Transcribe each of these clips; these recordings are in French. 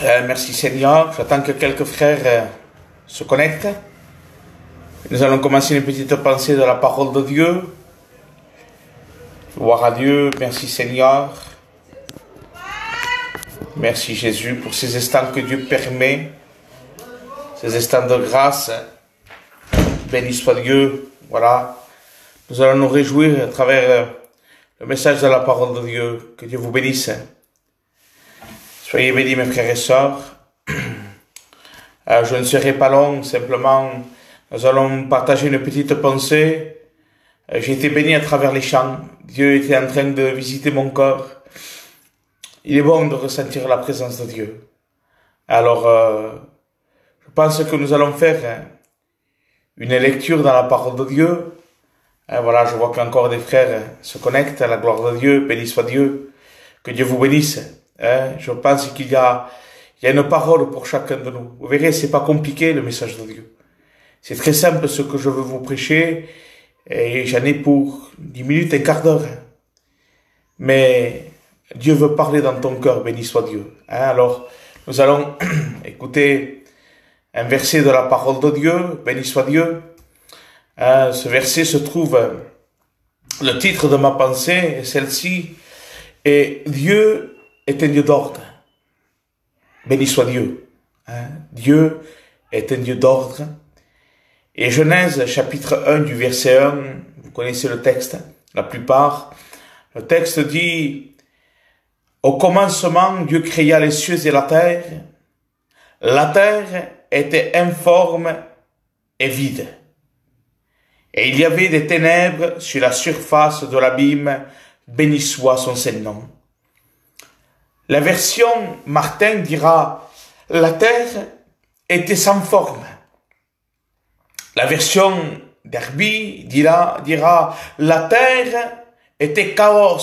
Merci Seigneur. J'attends que quelques frères se connectent. Nous allons commencer une petite pensée de la parole de Dieu. Gloire à Dieu. Merci Seigneur. Merci Jésus pour ces instants que Dieu permet. Ces instants de grâce. Béni soit Dieu. Voilà. Nous allons nous réjouir à travers le message de la parole de Dieu. Que Dieu vous bénisse. Soyez bénis mes frères et sœurs. Je ne serai pas long, simplement nous allons partager une petite pensée. J'ai été béni à travers les chants. Dieu était en train de visiter mon corps. Il est bon de ressentir la présence de Dieu. Alors, je pense que nous allons faire une lecture dans la parole de Dieu. Voilà, je vois qu'encore des frères se connectent à la gloire de Dieu. Béni soit Dieu. Que Dieu vous bénisse. Je pense qu'il y a une parole pour chacun de nous. Vous verrez, c'est pas compliqué le message de Dieu. C'est très simple ce que je veux vous prêcher, et j'en ai pour 10 minutes, un quart d'heure. Mais Dieu veut parler dans ton cœur, béni soit Dieu. Alors, nous allons écouter un verset de la parole de Dieu, béni soit Dieu. Ce verset se trouve, le titre de ma pensée est celle-ci, et Dieu est un Dieu d'ordre. Béni soit Dieu. Dieu est un Dieu d'ordre. Et Genèse chapitre 1 du verset 1, vous connaissez le texte, la plupart. Le texte dit, au commencement, Dieu créa les cieux et la terre. La terre était informe et vide. Et il y avait des ténèbres sur la surface de l'abîme, béni soit son Saint-Nom. La version Martin dira, la terre était sans forme. La version Derby dira, la terre était chaos.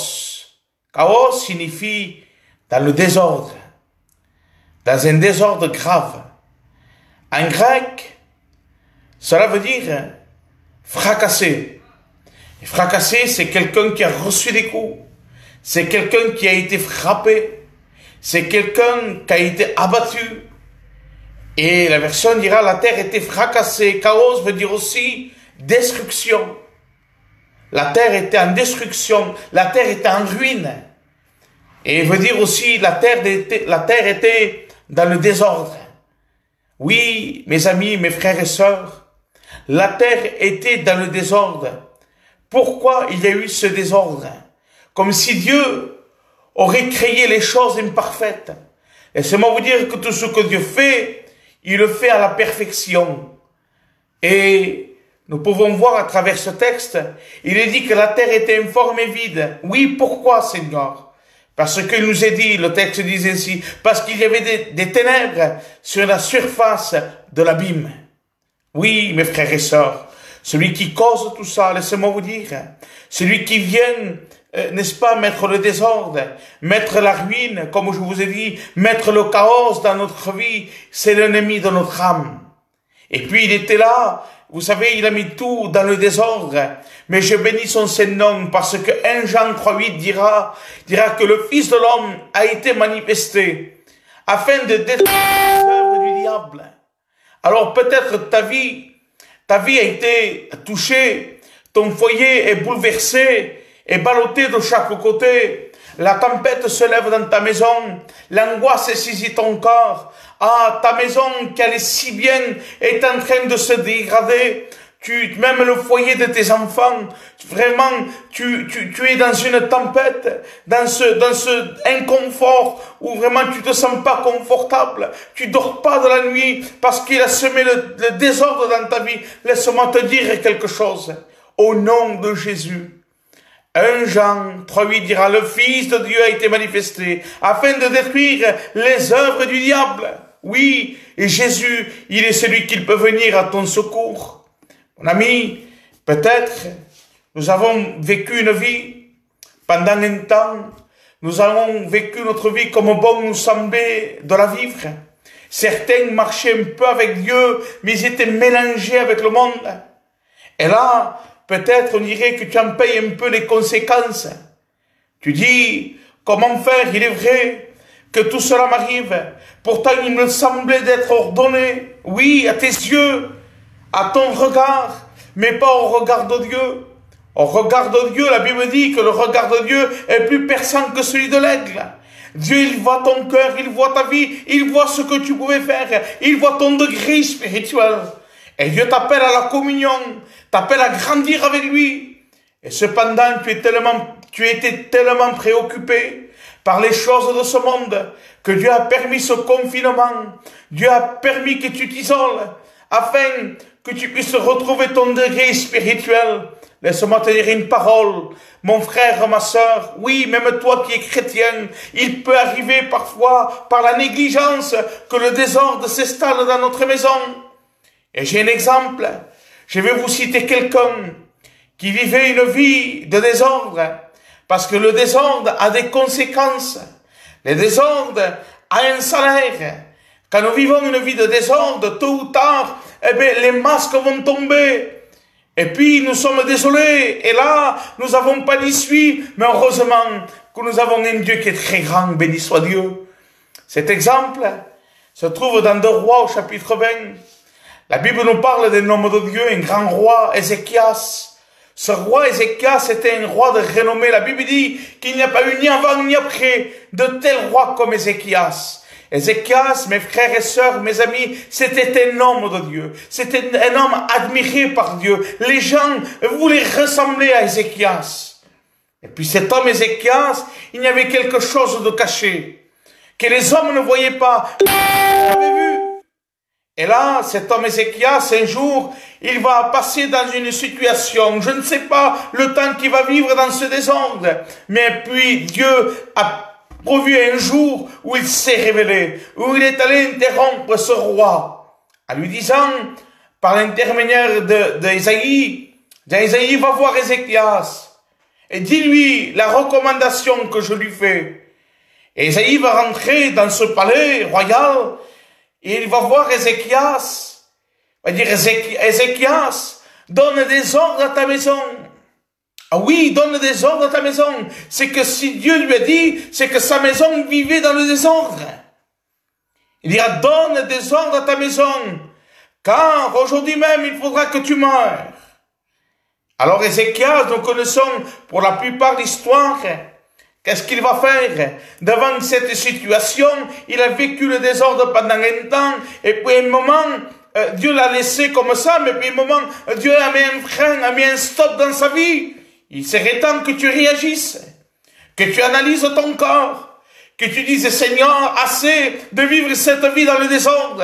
Chaos signifie dans le désordre, dans un désordre grave. En grec, cela veut dire fracassé. Et fracassé, c'est quelqu'un qui a reçu des coups. C'est quelqu'un qui a été frappé. C'est quelqu'un qui a été abattu. Et la version dira, la terre était fracassée. Chaos veut dire aussi destruction. La terre était en destruction. La terre était en ruine. Et veut dire aussi, la terre était dans le désordre. Oui, mes amis, mes frères et sœurs, la terre était dans le désordre. Pourquoi il y a eu ce désordre? Comme si Dieu aurait créé les choses imparfaites. Laissez-moi vous dire que tout ce que Dieu fait, il le fait à la perfection. Et nous pouvons voir à travers ce texte, il est dit que la terre était informe et vide. Oui, pourquoi, Seigneur? Parce qu'il nous est dit, le texte dit ainsi, parce qu'il y avait des ténèbres sur la surface de l'abîme. Oui, mes frères et sœurs, celui qui cause tout ça, laissez-moi vous dire, celui qui vient, n'est-ce pas, mettre le désordre, mettre la ruine, comme je vous ai dit, mettre le chaos dans notre vie, c'est l'ennemi de notre âme. Et puis il était là, vous savez, il a mis tout dans le désordre, mais je bénis son Saint-Nom, parce que 1 Jean 3,8 dira que le Fils de l'homme a été manifesté, afin de détruire les œuvres du diable. Alors peut-être ta vie a été touchée, ton foyer est bouleversé, et ballotté de chaque côté. La tempête se lève dans ta maison. L'angoisse saisit ton corps. Ah, ta maison qui allait si bien est en train de se dégrader. Même le foyer de tes enfants, vraiment, tu es dans une tempête, dans ce inconfort où vraiment tu te sens pas confortable. Tu dors pas de la nuit parce qu'il a semé le désordre dans ta vie. Laisse-moi te dire quelque chose. Au nom de Jésus. 1 Jean 3,8 dira, le Fils de Dieu a été manifesté afin de détruire les œuvres du diable. Oui, et Jésus, il est celui qui peut venir à ton secours. Mon ami, peut-être nous avons vécu une vie pendant un temps, nous avons vécu notre vie comme bon nous semblait de la vivre. Certains marchaient un peu avec Dieu, mais ils étaient mélangés avec le monde. Et là, peut-être on dirait que tu en payes un peu les conséquences. Tu dis, comment faire? Il est vrai que tout cela m'arrive. Pourtant, il me semblait d'être ordonné, oui, à tes yeux, à ton regard, mais pas au regard de Dieu. Au regard de Dieu, la Bible dit que le regard de Dieu est plus perçant que celui de l'aigle. Dieu, il voit ton cœur, il voit ta vie, il voit ce que tu pouvais faire, il voit ton degré spirituel. Et Dieu t'appelle à la communion, t'appelle à grandir avec lui. Et cependant, tu étais tellement préoccupé par les choses de ce monde que Dieu a permis ce confinement. Dieu a permis que tu t'isoles afin que tu puisses retrouver ton degré spirituel. Laisse-moi te dire une parole, mon frère, ma sœur. Oui, même toi qui es chrétien, il peut arriver parfois, par la négligence, que le désordre s'installe dans notre maison. Et j'ai un exemple. Je vais vous citer quelqu'un qui vivait une vie de désordre, parce que le désordre a des conséquences. Le désordre a un salaire. Quand nous vivons une vie de désordre, tôt ou tard, eh bien, les masques vont tomber. Et puis, nous sommes désolés. Et là, nous n'avons pas d'issue. Mais heureusement que nous avons un Dieu qui est très grand. Béni soit Dieu. Cet exemple se trouve dans 2 Rois au chapitre 20. La Bible nous parle d'un homme de Dieu, un grand roi, Ézéchias. Ce roi Ézéchias était un roi de renommée. La Bible dit qu'il n'y a pas eu ni avant ni après de tel roi comme Ézéchias. Ézéchias, mes frères et sœurs, mes amis, c'était un homme de Dieu. C'était un homme admiré par Dieu. Les gens voulaient ressembler à Ézéchias. Et puis cet homme Ézéchias, il y avait quelque chose de caché, que les hommes ne voyaient pas. Ils l'avaient vu. Et là, cet homme Ézéchias, un jour, il va passer dans une situation, je ne sais pas le temps qu'il va vivre dans ce désordre, mais puis Dieu a pourvu un jour où il s'est révélé, où il est allé interrompre ce roi, en lui disant, par l'intermédiaire d'Ésaïe, Ésaïe va voir Ézéchias, et dis-lui la recommandation que je lui fais. Et Ésaïe va rentrer dans ce palais royal, et il va voir Ézéchias, il va dire, Ézéchias, donne des ordres à ta maison. Ah oui, donne des ordres à ta maison. C'est que si Dieu lui a dit, c'est que sa maison vivait dans le désordre. Il dira, donne des ordres à ta maison, car aujourd'hui même, il faudra que tu meures. Alors Ézéchias, nous connaissons pour la plupart l'histoire. Qu'est-ce qu'il va faire? Devant cette situation, il a vécu le désordre pendant un temps, et puis un moment, Dieu l'a laissé comme ça, mais puis un moment, Dieu a mis un frein, a mis un stop dans sa vie. Il serait temps que tu réagisses, que tu analyses ton corps, que tu dises, Seigneur, assez de vivre cette vie dans le désordre.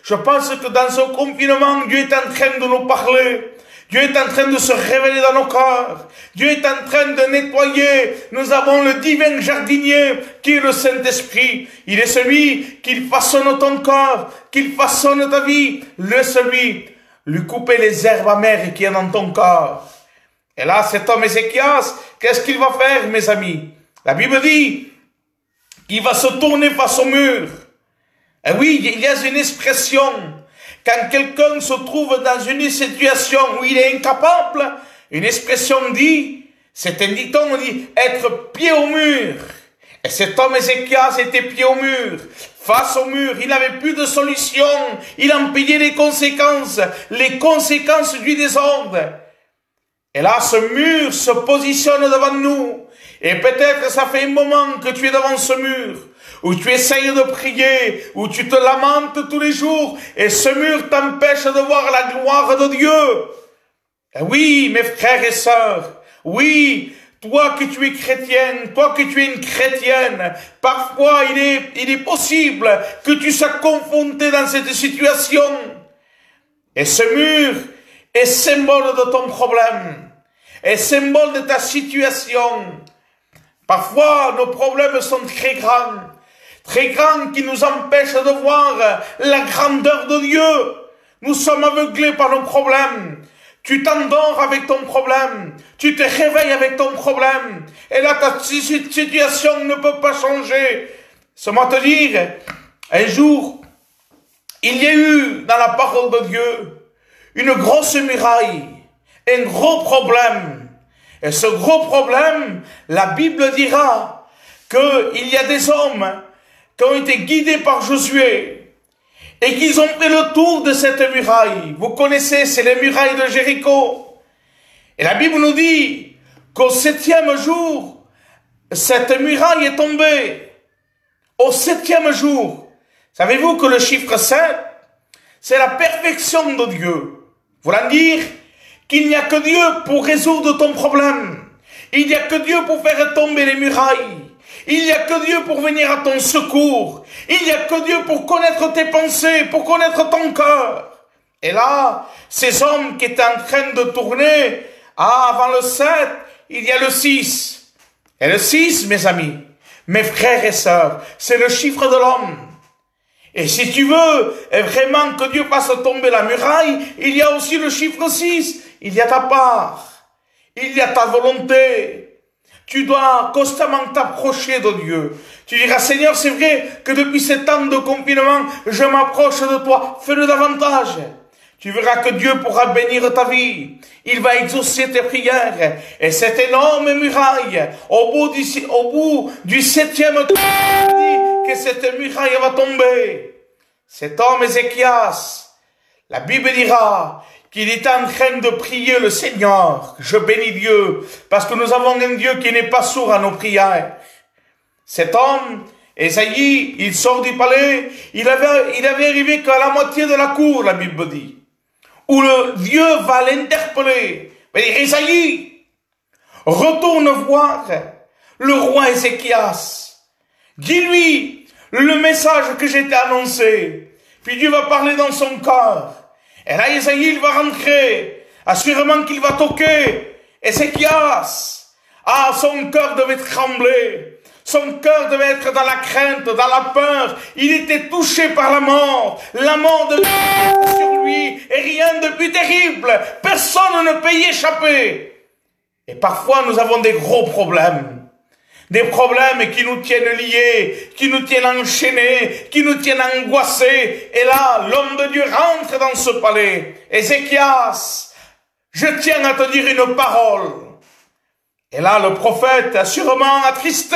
Je pense que dans ce confinement, Dieu est en train de nous parler. Dieu est en train de se révéler dans nos corps. Dieu est en train de nettoyer. Nous avons le divin jardinier qui est le Saint-Esprit. Il est celui qui façonne ton corps, qui façonne ta vie. Lui couper les herbes amères qui sont dans ton corps. Et là, cet homme Ézéchias, qu'est-ce qu'il va faire, mes amis? La Bible dit qu'il va se tourner face au mur. Et oui, il y a une expression. Quand quelqu'un se trouve dans une situation où il est incapable, une expression dit, c'est un dicton, on dit, être pied au mur. Et cet homme Ézéchias était pied au mur, face au mur, il n'avait plus de solution, il en payait les conséquences du désordre. Et là, ce mur se positionne devant nous. Et peut-être ça fait un moment que tu es devant ce mur, où tu essayes de prier, où tu te lamentes tous les jours, et ce mur t'empêche de voir la gloire de Dieu. Et oui, mes frères et sœurs, oui, toi que tu es chrétienne, toi que tu es une chrétienne, parfois il est possible que tu sois confronté dans cette situation. Et ce mur est symbole de ton problème, est symbole de ta situation. Parfois, nos problèmes sont très grands qui nous empêchent de voir la grandeur de Dieu. Nous sommes aveuglés par nos problèmes. Tu t'endors avec ton problème, tu te réveilles avec ton problème, et là ta situation ne peut pas changer. Laisse-moi te dire, un jour, il y a eu dans la parole de Dieu une grosse muraille, un gros problème. Et ce gros problème, la Bible dira qu'il y a des hommes qui ont été guidés par Josué et qu'ils ont pris le tour de cette muraille. Vous connaissez, c'est les murailles de Jéricho. Et la Bible nous dit qu'au 7e jour, cette muraille est tombée. Au 7e jour. Savez-vous que le chiffre 7, c'est la perfection de Dieu. Voulant dire qu'il n'y a que Dieu pour résoudre ton problème. Il n'y a que Dieu pour faire tomber les murailles. Il n'y a que Dieu pour venir à ton secours. Il n'y a que Dieu pour connaître tes pensées, pour connaître ton cœur. Et là, ces hommes qui étaient en train de tourner, avant le 7, il y a le 6. Et le 6, mes amis, mes frères et sœurs, c'est le chiffre de l'homme. Et si tu veux vraiment que Dieu fasse tomber la muraille, il y a aussi le chiffre 6. Il y a ta part. Il y a ta volonté. Tu dois constamment t'approcher de Dieu. Tu diras, Seigneur, c'est vrai que depuis ces temps de confinement, je m'approche de toi. Fais-le davantage. Tu verras que Dieu pourra bénir ta vie. Il va exaucer tes prières. Et cette énorme muraille, au bout du 7e tour, que cette muraille va tomber. Cet homme Ézéchias, la Bible dira qu'il était en train de prier le Seigneur. Je bénis Dieu, parce que nous avons un Dieu qui n'est pas sourd à nos prières. Cet homme, Ésaïe, il sort du palais, il avait arrivé qu'à la moitié de la cour, la Bible dit, où le Dieu va l'interpeller. Il va dire, Ésaïe, retourne voir le roi Ézéchias. Dis-lui le message que j'ai t'ai annoncé. Puis Dieu va parler dans son cœur. Et là, Ésaïe, il va rentrer. Assurément qu'il va toquer. Ézéchias. Ah, son cœur devait trembler. Son cœur devait être dans la crainte, dans la peur. Il était touché par la mort. La mort de Dieu sur lui. Et rien de plus terrible. Personne ne peut y échapper. Et parfois, nous avons des gros problèmes. Des problèmes qui nous tiennent liés, qui nous tiennent enchaînés, qui nous tiennent angoissés. Et là, l'homme de Dieu rentre dans ce palais. Ézéchias, je tiens à te dire une parole. Et là, le prophète, assurément attristé,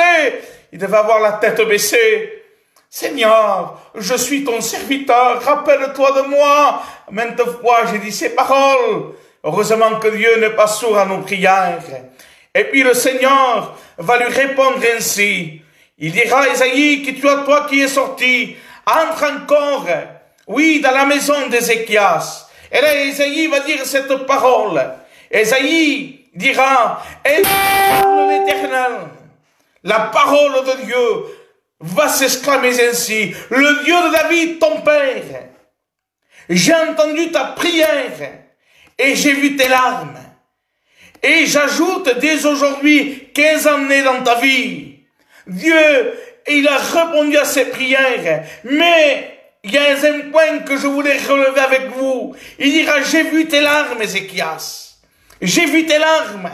il devait avoir la tête baissée. Seigneur, je suis ton serviteur, rappelle-toi de moi. Maintes fois, j'ai dit ces paroles. Heureusement que Dieu n'est pas sourd à nos prières. Et puis le Seigneur va lui répondre ainsi. Il dira, Ésaïe, que toi qui es sorti, entre encore, oui, dans la maison d'Ézéchias. Et là, Ésaïe va dire cette parole. Ésaïe dira, et parle l'Éternel. La parole de Dieu va s'exclamer ainsi. Le Dieu de David, ton père. J'ai entendu ta prière et j'ai vu tes larmes. Et j'ajoute dès aujourd'hui 15 années dans ta vie. Dieu, il a répondu à ses prières. Mais il y a un point que je voulais relever avec vous. Il dira, j'ai vu tes larmes, Ézéchias. J'ai vu tes larmes.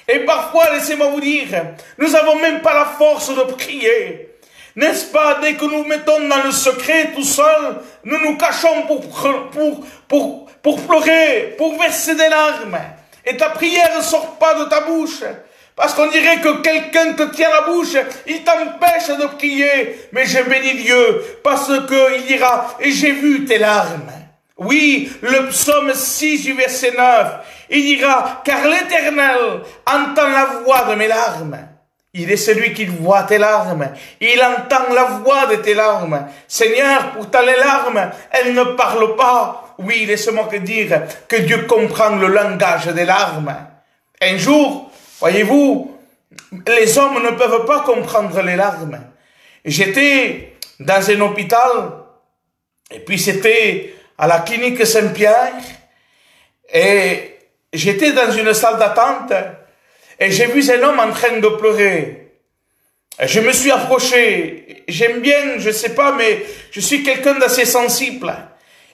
Et parfois, laissez-moi vous dire, nous n'avons même pas la force de prier. N'est-ce pas, dès que nous mettons dans le secret tout seul, nous nous cachons pour pleurer, pour verser des larmes. Et ta prière ne sort pas de ta bouche. Parce qu'on dirait que quelqu'un te tient la bouche, il t'empêche de prier. Mais je bénis Dieu, parce qu'il dira, et j'ai vu tes larmes. Oui, le psaume 6 du verset 9, il dira, car l'Éternel entend la voix de mes larmes. Il est celui qui voit tes larmes. Il entend la voix de tes larmes. Seigneur, pourtant les larmes, elles ne parlent pas. Oui, laisse-moi te dire que Dieu comprend le langage des larmes. Un jour, voyez-vous, les hommes ne peuvent pas comprendre les larmes. J'étais dans un hôpital, et puis c'était à la clinique Saint-Pierre, et j'étais dans une salle d'attente, et j'ai vu un homme en train de pleurer. Et je me suis approché. J'aime bien, je sais pas, mais je suis quelqu'un d'assez sensible.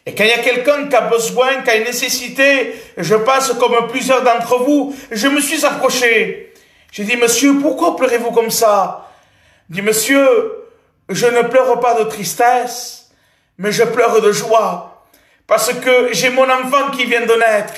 Et quand il y a quelqu'un qui a besoin, qui a une nécessité, je pense comme plusieurs d'entre vous, je me suis approché. J'ai dit, monsieur, pourquoi pleurez-vous comme ça? Il dit, monsieur, je ne pleure pas de tristesse, mais je pleure de joie. Parce que j'ai mon enfant qui vient de naître.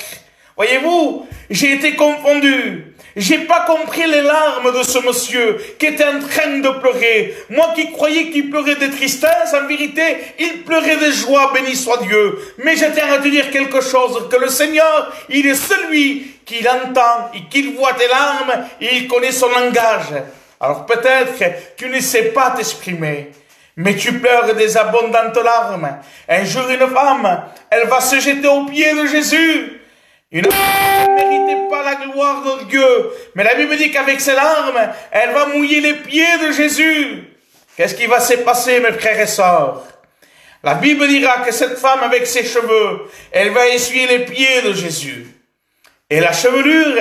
Voyez-vous, j'ai été confondu. J'ai pas compris les larmes de ce monsieur qui était en train de pleurer. Moi qui croyais qu'il pleurait de tristesse, en vérité, il pleurait de joie, béni soit Dieu. Mais je tiens à te dire quelque chose, que le Seigneur, il est celui qui l'entend et qui voit tes larmes et il connaît son langage. Alors peut-être que tu ne sais pas t'exprimer, mais tu pleures des abondantes larmes. Un jour, une femme, elle va se jeter aux pieds de Jésus. Une femme qui ne méritait pas la gloire de Dieu. Mais la Bible dit qu'avec ses larmes, elle va mouiller les pieds de Jésus. Qu'est-ce qui va se passer, mes frères et sœurs? La Bible dira que cette femme, avec ses cheveux, elle va essuyer les pieds de Jésus. Et la chevelure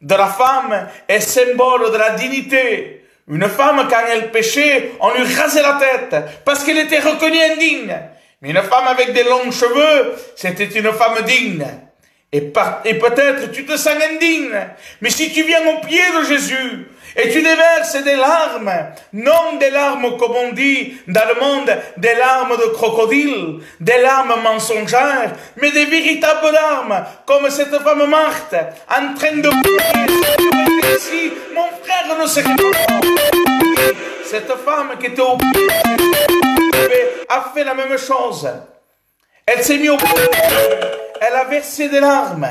de la femme est symbole de la dignité. Une femme, quand elle péchait, on lui rasait la tête, parce qu'elle était reconnue indigne. Mais une femme avec des longs cheveux, c'était une femme digne. Et peut-être tu te sens indigne, mais si tu viens au pied de Jésus et tu déverses des larmes, non des larmes comme on dit dans le monde, des larmes de crocodile, des larmes mensongères, mais des véritables larmes, comme cette femme Marthe, en train de pleurer. Ici, mon frère ne sait pas. Cette femme qui était au pied de Jésus a fait la même chose. Elle s'est mise au pied de Jésus. Elle a versé des larmes.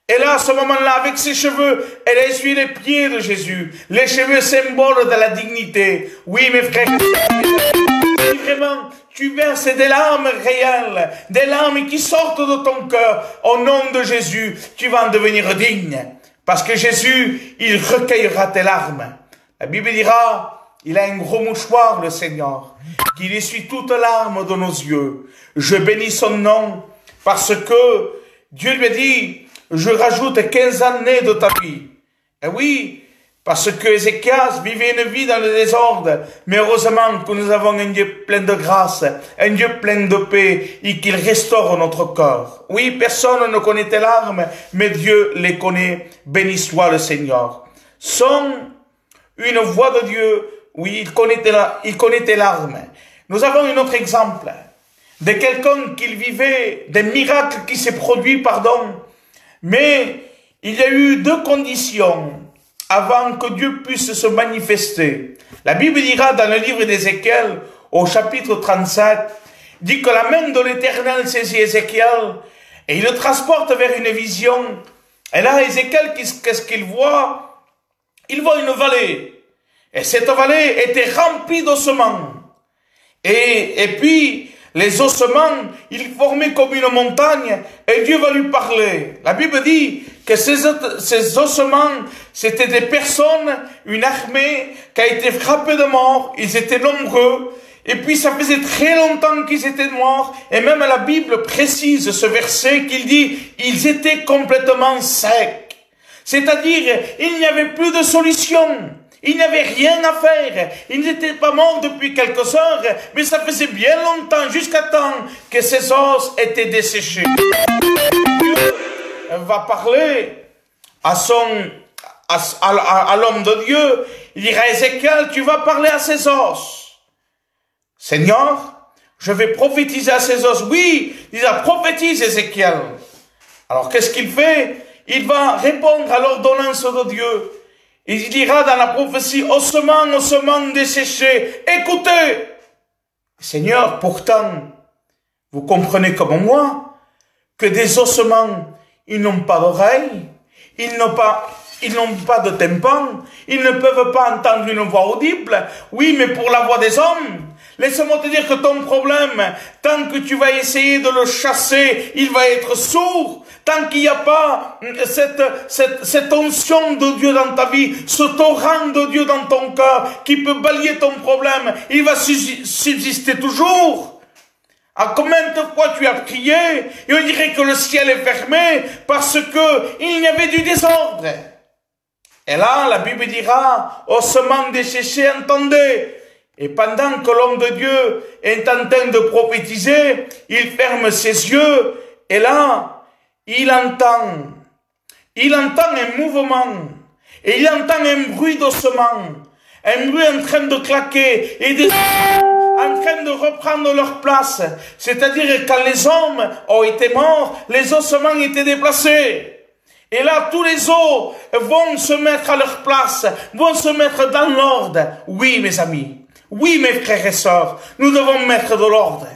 Et là, à ce moment-là, avec ses cheveux, elle a essuyé les pieds de Jésus. Les cheveux symboles de la dignité. Oui, mes frères, si vraiment tu verses des larmes réelles, des larmes qui sortent de ton cœur, au nom de Jésus, tu vas en devenir digne. Parce que Jésus, il recueillera tes larmes. La Bible dira, il a un gros mouchoir, le Seigneur, qu'il essuie toutes larmes de nos yeux. Je bénis son nom. Parce que Dieu lui a dit, je rajoute 15 années de ta vie. Et oui, parce que Ézéchias vivait une vie dans le désordre. Mais heureusement que nous avons un Dieu plein de grâce, un Dieu plein de paix et qu'il restaure notre corps. Oui, personne ne connaît tes larmes, mais Dieu les connaît. Béni soit le Seigneur. Sans une voix de Dieu, oui, il connaît tes larmes. Nous avons un autre exemple de quelqu'un qui vivait des miracles qui s'est produit, mais il y a eu deux conditions avant que Dieu puisse se manifester. La Bible dira dans le livre d'Ézéchiel, au chapitre 37, dit que la main de l'Éternel saisit Ézéchiel et il le transporte vers une vision. Et là, Ézéchiel, qu'est-ce qu'il voit? Il voit une vallée. Et cette vallée était remplie d'ossements. Et puis, les ossements, ils formaient comme une montagne et Dieu va lui parler. La Bible dit que ces ossements, c'était des personnes, une armée qui a été frappée de mort. Ils étaient nombreux. Et puis ça faisait très longtemps qu'ils étaient morts. Et même la Bible précise ce verset qu'il dit, ils étaient complètement secs. C'est-à-dire, il n'y avait plus de solution. Il n'y avait rien à faire. Ils n'étaient pas morts depuis quelques heures, mais ça faisait bien longtemps, jusqu'à temps que ces os étaient desséchés. Dieu va parler à l'homme de Dieu. Il dira à Ézéchiel, tu vas parler à ces os. Seigneur, je vais prophétiser à ces os. Oui, il a prophétise Ézéchiel. Alors qu'est-ce qu'il fait? Il va répondre à l'ordonnance de Dieu. Il dira dans la prophétie, ossements desséchés, écoutez. Seigneur, pourtant, vous comprenez comme moi, que des ossements, ils n'ont pas d'oreilles, ils n'ont pas de tympan, ils ne peuvent pas entendre une voix audible. Oui, mais pour la voix des hommes, laisse-moi te dire que ton problème, tant que tu vas essayer de le chasser, il va être sourd. Tant qu'il n'y a pas cette onction de Dieu dans ta vie, ce torrent de Dieu dans ton cœur qui peut balayer ton problème, il va subsister toujours. À combien de fois tu as prié et on dirait que le ciel est fermé parce que il y avait du désordre. Et là, la Bible dira, ossements desséchés, entendez. Et pendant que l'homme de Dieu est en train de prophétiser, il ferme ses yeux et là, il entend un mouvement, et il entend un bruit d'ossements, un bruit en train de claquer, et des ossements en train de reprendre leur place. C'est-à-dire que quand les hommes ont été morts, les ossements étaient déplacés. Et là, tous les os vont se mettre à leur place, vont se mettre dans l'ordre. Oui, mes amis. Oui, mes frères et sœurs. Nous devons mettre de l'ordre.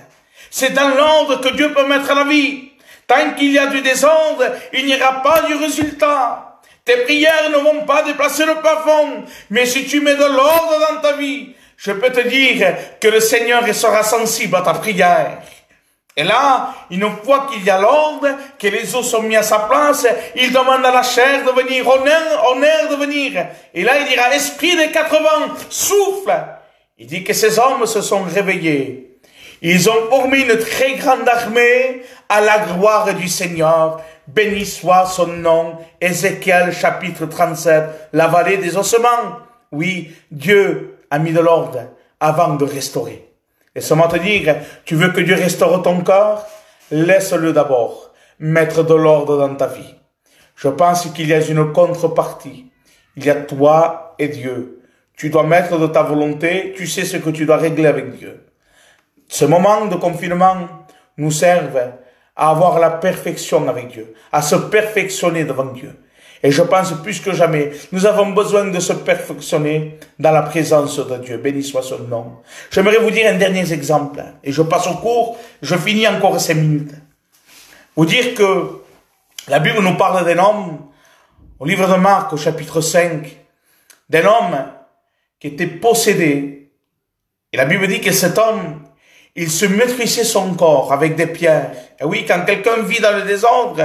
C'est dans l'ordre que Dieu peut mettre la vie. Tant qu'il y a du désordre, il n'y aura pas du résultat. Tes prières ne vont pas déplacer le plafond. Mais si tu mets de l'ordre dans ta vie, je peux te dire que le Seigneur sera sensible à ta prière. Et là, une fois qu'il y a l'ordre, que les os sont mis à sa place, il demande à la chair de venir, au nerf de venir. Et là, il dira, esprit des 4 vents, souffle. Il dit que ces hommes se sont réveillés. Ils ont formé une très grande armée à la gloire du Seigneur. Béni soit son nom. Ézéchiel chapitre 37, la vallée des ossements. Oui, Dieu a mis de l'ordre avant de restaurer. Et seulement te dire, tu veux que Dieu restaure ton corps? Laisse-le d'abord mettre de l'ordre dans ta vie. Je pense qu'il y a une contrepartie. Il y a toi et Dieu. Tu dois mettre de ta volonté, tu sais ce que tu dois régler avec Dieu. Ce moment de confinement nous servent à avoir la perfection avec Dieu, à se perfectionner devant Dieu. Et je pense plus que jamais, nous avons besoin de se perfectionner dans la présence de Dieu. Béni soit son nom. J'aimerais vous dire un dernier exemple. Et je passe au cours, je finis encore 5 minutes. Vous dire que la Bible nous parle d'un homme, au livre de Marc, au chapitre 5, d'un homme qui était possédé. Et la Bible dit que cet homme, il se maîtrisait son corps avec des pierres. Et oui, quand quelqu'un vit dans le désordre,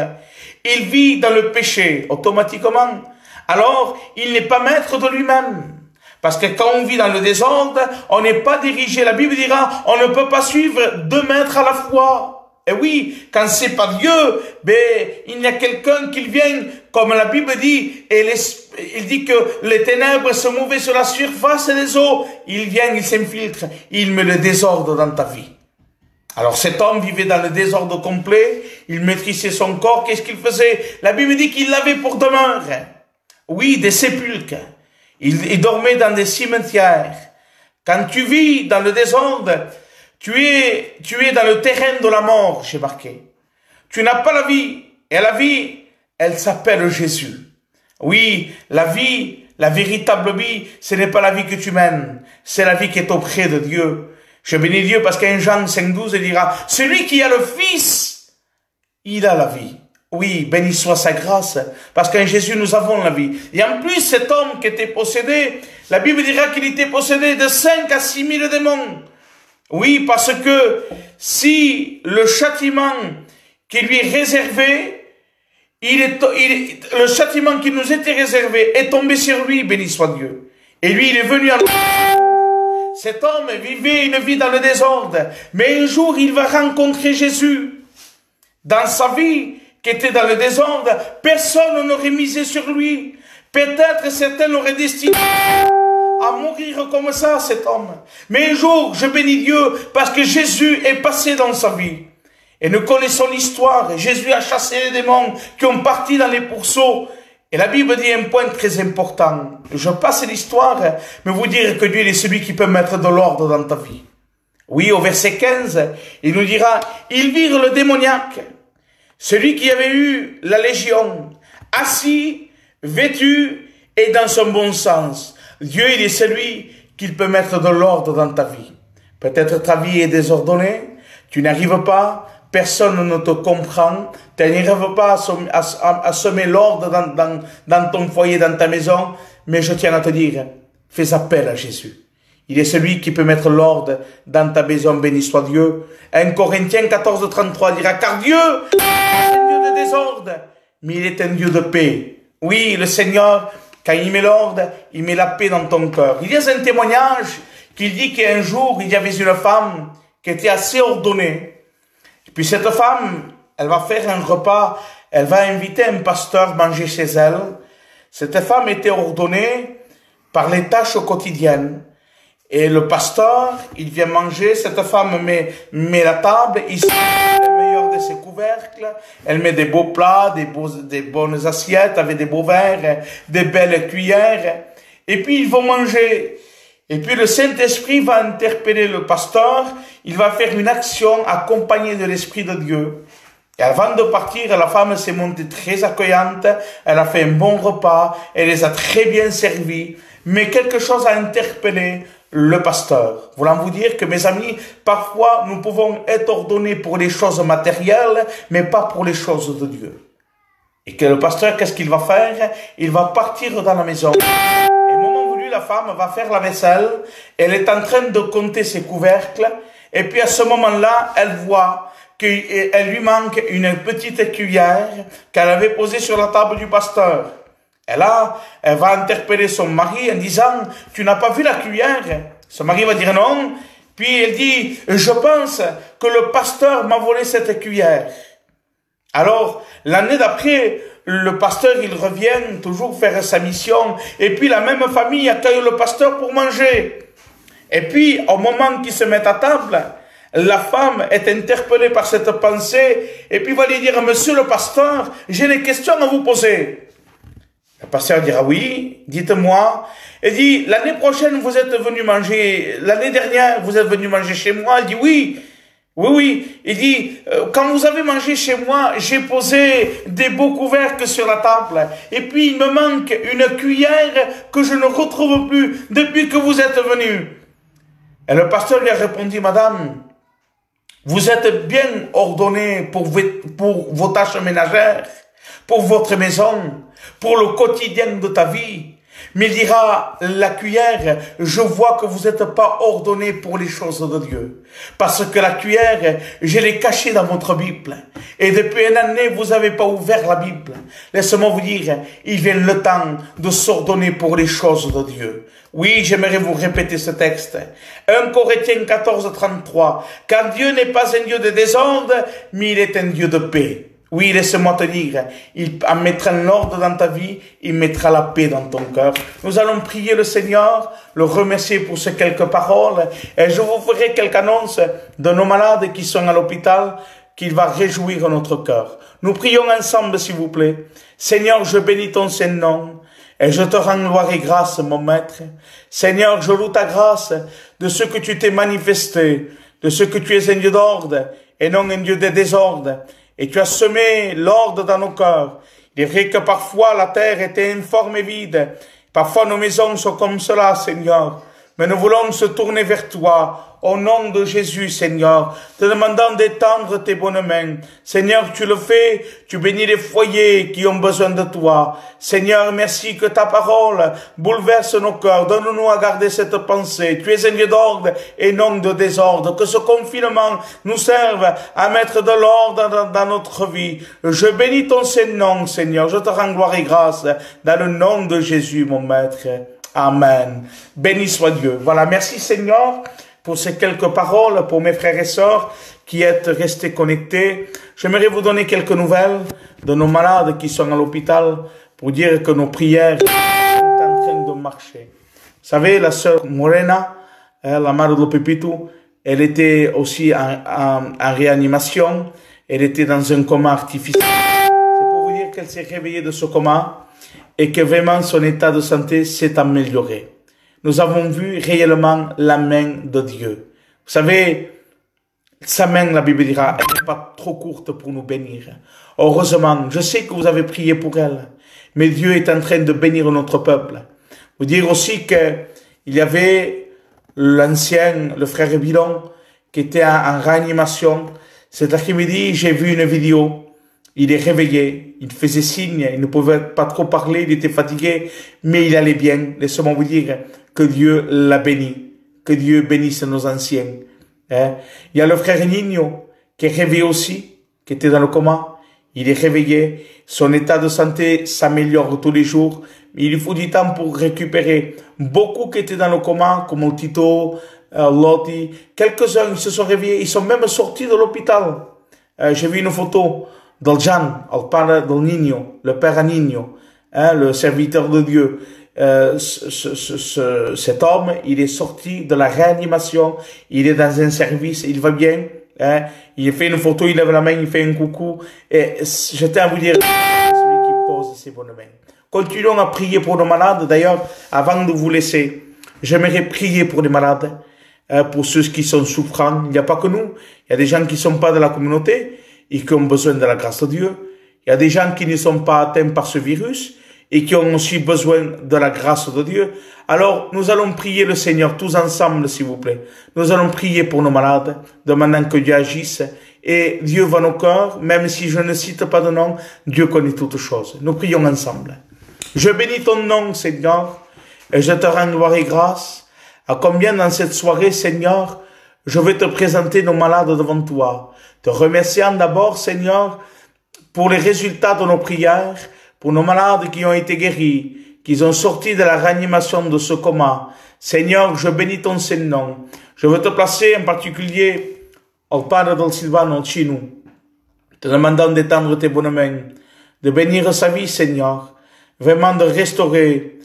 il vit dans le péché, automatiquement. Alors, il n'est pas maître de lui-même. Parce que quand on vit dans le désordre, on n'est pas dirigé. La Bible dira, on ne peut pas suivre 2 maîtres à la fois. Et oui, quand c'est pas Dieu, il y a quelqu'un qui vient, comme la Bible dit, et il dit que les ténèbres se mouvaient sur la surface des eaux. Il vient, il s'infiltre, il met le désordre dans ta vie. Alors cet homme vivait dans le désordre complet, il maîtrisait son corps, qu'est-ce qu'il faisait? La Bible dit qu'il l'avait pour demeure. Oui, des sépulcres. Il dormait dans des cimetières. Quand tu vis dans le désordre, tu es dans le terrain de la mort, j'ai marqué. Tu n'as pas la vie. Et la vie, elle s'appelle Jésus. Oui, la vie, la véritable vie, ce n'est pas la vie que tu mènes, c'est la vie qui est auprès de Dieu. Je bénis Dieu parce qu'un Jean 5,12, il dira, celui qui a le Fils, il a la vie. Oui, béni soit sa grâce, parce qu'en Jésus, nous avons la vie. Et en plus, cet homme qui était possédé, la Bible dira qu'il était possédé de 5 à 6 000 démons. Oui, parce que si le châtiment qui lui est réservé, le châtiment qui nous était réservé est tombé sur lui, béni soit Dieu. Et lui, il est venu à... Cet homme vivait une vie dans le désordre, mais un jour, il va rencontrer Jésus. Dans sa vie, qui était dans le désordre, personne n'aurait misé sur lui. Peut-être certains l'auraient destiné à mourir comme ça, cet homme. Mais un jour, je bénis Dieu, parce que Jésus est passé dans sa vie. Et nous connaissons l'histoire. Jésus a chassé les démons qui ont parti dans les pourceaux. Et la Bible dit un point très important. Je passe l'histoire, mais vous dire que Dieu est celui qui peut mettre de l'ordre dans ta vie. Oui, au verset 15, il nous dira, ils virent le démoniaque, celui qui avait eu la légion, assis, vêtu et dans son bon sens. Dieu, il est celui qui peut mettre de l'ordre dans ta vie. Peut-être ta vie est désordonnée, tu n'arrives pas, personne ne te comprend, tu n'arrives pas à semer l'ordre dans ton foyer, dans ta maison, mais je tiens à te dire, fais appel à Jésus. Il est celui qui peut mettre l'ordre dans ta maison, béni soit Dieu. 1 Corinthiens 14, 33 dira, car Dieu est un Dieu de désordre, mais il est un Dieu de paix. Oui, le Seigneur, quand il met l'ordre, il met la paix dans ton cœur. Il y a un témoignage qui dit qu'un jour, il y avait une femme qui était assez ordonnée. Puis cette femme, elle va faire un repas, elle va inviter un pasteur manger chez elle. Cette femme était ordonnée par les tâches quotidiennes. Et le pasteur, il vient manger, cette femme met la table, il sort le meilleur de ses couvercles, elle met des beaux plats, des bonnes assiettes avec des beaux verres, des belles cuillères. Et puis ils vont manger. Et puis le Saint-Esprit va interpeller le pasteur, il va faire une action accompagnée de l'Esprit de Dieu. Et avant de partir, la femme s'est montée très accueillante, elle a fait un bon repas, elle les a très bien servis, mais quelque chose a interpellé le pasteur. Voulant vous dire que, mes amis, parfois nous pouvons être ordonnés pour les choses matérielles, mais pas pour les choses de Dieu. Et que le pasteur, qu'est-ce qu'il va faire? Il va partir dans la maison. Et au moment voulu, la femme va faire la vaisselle, elle est en train de compter ses couvercles, et puis à ce moment-là, elle voit qu'elle lui manque une petite cuillère qu'elle avait posée sur la table du pasteur. Et là, elle va interpeller son mari en disant, tu n'as pas vu la cuillère? Son mari va dire non. Puis elle dit, je pense que le pasteur m'a volé cette cuillère. Alors, l'année d'après, le pasteur, il revient toujours faire sa mission. Et puis la même famille accueille le pasteur pour manger. Et puis, au moment qu'ils se mettent à table, la femme est interpellée par cette pensée. Et puis va lui dire, monsieur le pasteur, j'ai des questions à vous poser. Le pasteur dira oui, dites-moi. Il dit, l'année prochaine, vous êtes venu manger, l'année dernière, vous êtes venu manger chez moi. Il dit oui, oui, oui. Il dit, quand vous avez mangé chez moi, j'ai posé des beaux couvercles sur la table. Et puis, il me manque une cuillère que je ne retrouve plus depuis que vous êtes venu. Et le pasteur lui a répondu, madame, vous êtes bien ordonnée pour vos tâches ménagères, pour votre maison, pour le quotidien de ta vie. Mais il dira, la cuillère, je vois que vous n'êtes pas ordonné pour les choses de Dieu. Parce que la cuillère, je l'ai cachée dans votre Bible. Et depuis une année, vous n'avez pas ouvert la Bible. Laissez-moi vous dire, il vient le temps de s'ordonner pour les choses de Dieu. Oui, j'aimerais vous répéter ce texte. 1 Corinthiens 14, 33. Car Dieu n'est pas un Dieu de désordre, mais il est un Dieu de paix. Oui, laisse-moi te dire, il mettra l'ordre dans ta vie, il mettra la paix dans ton cœur. Nous allons prier le Seigneur, le remercier pour ces quelques paroles, et je vous ferai quelques annonces de nos malades qui sont à l'hôpital, qu'il va réjouir notre cœur. Nous prions ensemble, s'il vous plaît. Seigneur, je bénis ton Saint-Nom, et je te rends gloire et grâce, mon Maître. Seigneur, je loue ta grâce de ce que tu t'es manifesté, de ce que tu es un Dieu d'ordre, et non un Dieu de désordre. Et tu as semé l'ordre dans nos cœurs. Il est vrai que parfois la terre était informe et vide. Parfois nos maisons sont comme cela, Seigneur. Mais nous voulons se tourner vers toi, au nom de Jésus, Seigneur, te demandant d'étendre tes bonnes mains. Seigneur, tu le fais, tu bénis les foyers qui ont besoin de toi. Seigneur, merci que ta parole bouleverse nos cœurs. Donne-nous à garder cette pensée. Tu es un Dieu d'ordre et non de désordre. Que ce confinement nous serve à mettre de l'ordre dans notre vie. Je bénis ton Saint-Nom, Seigneur. Je te rends gloire et grâce dans le nom de Jésus, mon Maître. Amen. Béni soit Dieu. Voilà, merci Seigneur pour ces quelques paroles, pour mes frères et sœurs qui êtes restés connectés. J'aimerais vous donner quelques nouvelles de nos malades qui sont à l'hôpital pour dire que nos prières sont en train de marcher. Vous savez, la sœur Morena, la mère de Pepito, elle était aussi en réanimation. Elle était dans un coma artificiel. C'est pour vous dire qu'elle s'est réveillée de ce coma et que vraiment son état de santé s'est amélioré. Nous avons vu réellement la main de Dieu. Vous savez, sa main, la Bible dira, elle n'est pas trop courte pour nous bénir. Heureusement, je sais que vous avez prié pour elle, mais Dieu est en train de bénir notre peuple. Vous dire aussi que il y avait l'ancien, le frère Bilon, qui était en réanimation. Cet après-midi, j'ai vu une vidéo. Il est réveillé, il faisait signe, il ne pouvait pas trop parler, il était fatigué, mais il allait bien. Laissez-moi vous dire que Dieu l'a béni, que Dieu bénisse nos anciens. Hein? Il y a le frère Nino qui est réveillé aussi, qui était dans le coma. Il est réveillé, son état de santé s'améliore tous les jours, mais il faut du temps pour récupérer. Beaucoup qui étaient dans le coma, comme Tito, Lotti, quelques-uns ils se sont réveillés, ils sont même sortis de l'hôpital. J'ai vu une photo del Jan, le père del Nino, le père à Nino, hein, le serviteur de Dieu. Cet homme, il est sorti de la réanimation, il est dans un service, il va bien, hein, il fait une photo, il lève la main, il fait un coucou, et je tiens à vous dire, c'est celui qui pose ses bonnes mains. Continuons à prier pour nos malades. D'ailleurs, avant de vous laisser, j'aimerais prier pour les malades, pour ceux qui sont souffrants. Il n'y a pas que nous, il y a des gens qui ne sont pas de la communauté, et qui ont besoin de la grâce de Dieu. Il y a des gens qui ne sont pas atteints par ce virus et qui ont aussi besoin de la grâce de Dieu. Alors, nous allons prier le Seigneur tous ensemble, s'il vous plaît. Nous allons prier pour nos malades, demandant que Dieu agisse. Et Dieu va nos cœurs, même si je ne cite pas de nom, Dieu connaît toutes choses. Nous prions ensemble. Je bénis ton nom, Seigneur, et je te rends gloire et grâce. À combien dans cette soirée, Seigneur, je vais te présenter nos malades devant toi. Te remerciant d'abord, Seigneur, pour les résultats de nos prières, pour nos malades qui ont été guéris, qui ont sorti de la réanimation de ce coma. Seigneur, je bénis ton Saint-Nom. Je veux te placer en particulier au Padre del Silvano, chez nous, te demandant d'étendre tes bonnes mains, de bénir sa vie, Seigneur, vraiment de restaurer.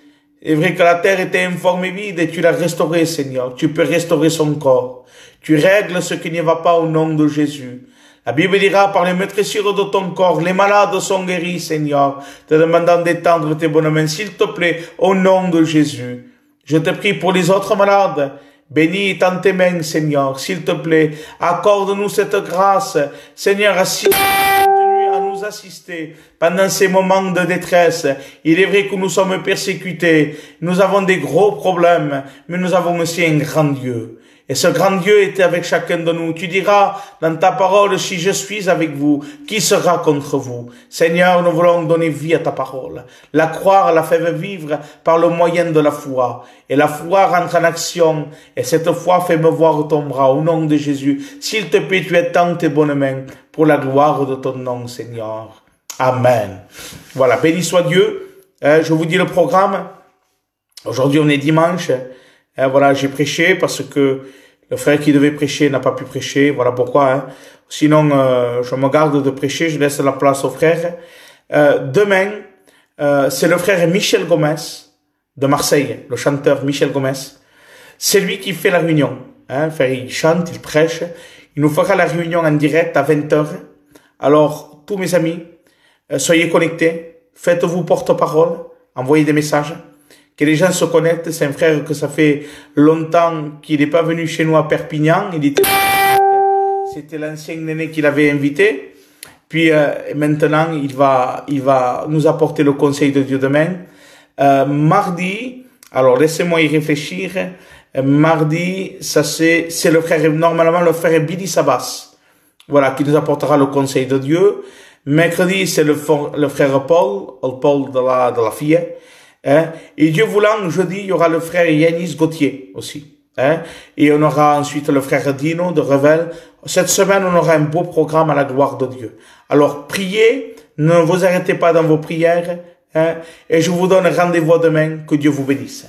C'est vrai que la terre était informe et vide et tu l'as restaurée, Seigneur. Tu peux restaurer son corps. Tu règles ce qui ne va pas au nom de Jésus. La Bible dira, par les maîtressures de ton corps, les malades sont guéris, Seigneur, te demandant d'étendre tes bonnes mains, s'il te plaît, au nom de Jésus. Je te prie pour les autres malades. Bénis dans tes mains, Seigneur, s'il te plaît. Accorde-nous cette grâce. Seigneur, continue à nous assister pendant ces moments de détresse. Il est vrai que nous sommes persécutés. Nous avons des gros problèmes, mais nous avons aussi un grand Dieu. Et ce grand Dieu était avec chacun de nous. Tu diras dans ta parole, si je suis avec vous, qui sera contre vous? Seigneur, nous voulons donner vie à ta parole. La croire, la faire vivre par le moyen de la foi. Et la foi rentre en action. Et cette foi fait me voir ton bras au nom de Jésus. S'il te plaît, tu étends tes bonnes mains pour la gloire de ton nom, Seigneur. Amen. Voilà, béni soit Dieu. Je vous dis le programme. Aujourd'hui, on est dimanche. Voilà, j'ai prêché parce que le frère qui devait prêcher n'a pas pu prêcher. Voilà pourquoi. Sinon, je me garde de prêcher. Je laisse la place au frère. Demain, c'est le frère Michel Gomez de Marseille, le chanteur Michel Gomez. C'est lui qui fait la réunion. Il chante, il prêche. Il nous fera la réunion en direct à 20h. Alors, tous mes amis, soyez connectés. Faites-vous porte-parole. Envoyez des messages. Que les gens se connectent. C'est un frère que ça fait longtemps qu'il n'est pas venu chez nous à Perpignan. C'était l'ancien néné qu'il avait invité. Puis maintenant, il va nous apporter le conseil de Dieu demain. Mardi, alors laissez-moi y réfléchir. Mardi, ça c'est le frère, normalement le frère Billy Sabas. Voilà, qui nous apportera le conseil de Dieu. Mercredi, c'est le frère Paul de la fille. Et Dieu voulant, jeudi, il y aura le frère Yanis Gauthier aussi. Et on aura ensuite le frère Dino de Revel. Cette semaine, on aura un beau programme à la gloire de Dieu. Alors, priez, ne vous arrêtez pas dans vos prières. Et je vous donne rendez-vous demain. Que Dieu vous bénisse.